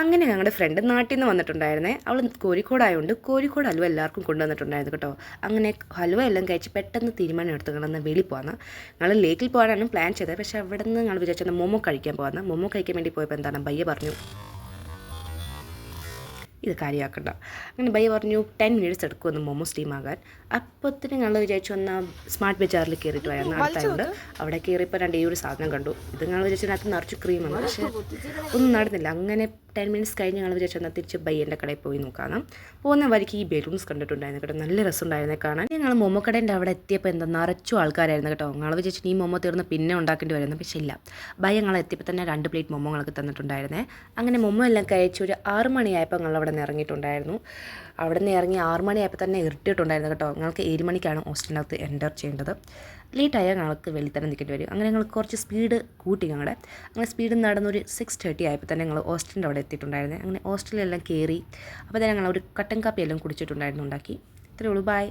അങ്ങനെ ഞങ്ങളുടെ ഫ്രണ്ട് നാട്ടിൽ നിന്ന് വന്നിട്ടുണ്ടായിരുന്നേ. അവൾ കോഴിക്കോടായതുകൊണ്ട് കോഴിക്കോട് ഹലുവ എല്ലാവർക്കും കൊണ്ടുവന്നിട്ടുണ്ടായിരുന്നു കേട്ടോ. അങ്ങനെ ഹലുവ എല്ലാം കഴിച്ച് പെട്ടെന്ന് തീരുമാനം എടുത്ത് ഞങ്ങളൊന്ന് വെളിയിൽ പോകാമെന്ന്. ഞങ്ങൾ ലേക്കിൽ പോകാനാണ് പ്ലാൻ ചെയ്തത്. പക്ഷേ അവിടെ നിന്ന് ഞങ്ങൾ വിചാരിച്ചത് മോമോ കഴിക്കാൻ പോകാമെന്ന്. മോമോ കഴിക്കാൻ വേണ്ടി പോയപ്പോൾ എന്താണ് ബയ്യ പറഞ്ഞു ഇത് കാര്യമാക്കണ്ട. അങ്ങനെ ബയ്യ പറഞ്ഞു 10 മിനിറ്റ്സ് എടുക്കുമെന്ന് മോമോ സ്റ്റീം ആകാൻ. അപ്പോഴത്തേനും ഞങ്ങൾ വിചാരിച്ചു വന്നാൽ സ്മാർട്ട് ബജാറിൽ കയറിയിട്ട് വരാമെന്ന്. അടുത്തായത് അവിടെ കയറിയപ്പോൾ ഈ ഒരു സാധനം കണ്ടു. ഇത് ഞങ്ങൾ വിചാരിച്ചതിനകത്ത് നിറച്ച് ക്രീമാണ്. പക്ഷേ ഒന്നും നടന്നില്ല. അങ്ങനെ 10 മിനിറ്റ്സ് കഴിഞ്ഞ് ഞങ്ങൾ വിചാരിച്ചു എന്നാൽ തിരിച്ച് ബയ്യൻ്റെ കടയിൽ പോയി നോക്കാം. പോകുന്ന വഴിക്ക് ഈ ബലൂൺസ് കണ്ടിട്ടുണ്ടായിരുന്നു കേട്ടോ. നല്ല രസമുണ്ടായിരുന്നു കാണാൻ. ഞങ്ങൾ മോമോ കടേൻ്റെ അവിടെ എത്തിയപ്പോൾ എന്താ നിറച്ചു ആൾക്കാരായിരുന്നു കേട്ടോ. ഞങ്ങൾ വിചാരിച്ചു ഈ മോമോ തീർന്ന് പിന്നെ ഉണ്ടാക്കേണ്ടി വരുന്നു. പക്ഷേ ഇല്ല, ബയ്യ ഞങ്ങൾ എത്തിയപ്പോൾ തന്നെ 2 പ്ലേറ്റ് മോമോ ഞങ്ങൾക്ക് തന്നിട്ടുണ്ടായിരുന്നേ. അങ്ങനെ മോമോ എല്ലാം കഴിച്ച് ഒരു 6 മണിയായപ്പോൾ ഞങ്ങൾ അവിടെ നിന്ന് ഇറങ്ങിയിട്ടുണ്ടായിരുന്നു. അവിടെ നിന്ന് ഇറങ്ങി 6 മണിയായപ്പോൾ തന്നെ ഇരുട്ടിയിട്ടുണ്ടായിരുന്നു കേട്ടോ. ഞങ്ങൾക്ക് 7 മണിക്കാണ് ഹോസ്റ്റലിനകത്ത് എൻ്റർ ചെയ്യേണ്ടത്. ലേറ്റായാൽ ഞങ്ങൾക്ക് വെളിയിൽ തന്നെ നിൽക്കേണ്ടി വരും. അങ്ങനെ ഞങ്ങൾ കുറച്ച് സ്പീഡ് കൂട്ടി ഞങ്ങളുടെ. അങ്ങനെ സ്പീഡ് നടന്നൊരു 6:30 ആയപ്പോൾ തന്നെ ഞങ്ങൾ ഹോസ്റ്റലിൻ്റെ അവിടെ എത്തിയിട്ടുണ്ടായിരുന്നു. അങ്ങനെ ഹോസ്റ്റലിലെല്ലാം കയറി അപ്പോൾ തന്നെ ഞങ്ങൾ ഒരു കട്ടൻ കാപ്പി എല്ലാം കുടിച്ചിട്ടുണ്ടായിരുന്നു ഉണ്ടാക്കി. ഇത്രയേ ഉള്ളൂ. ബൈ.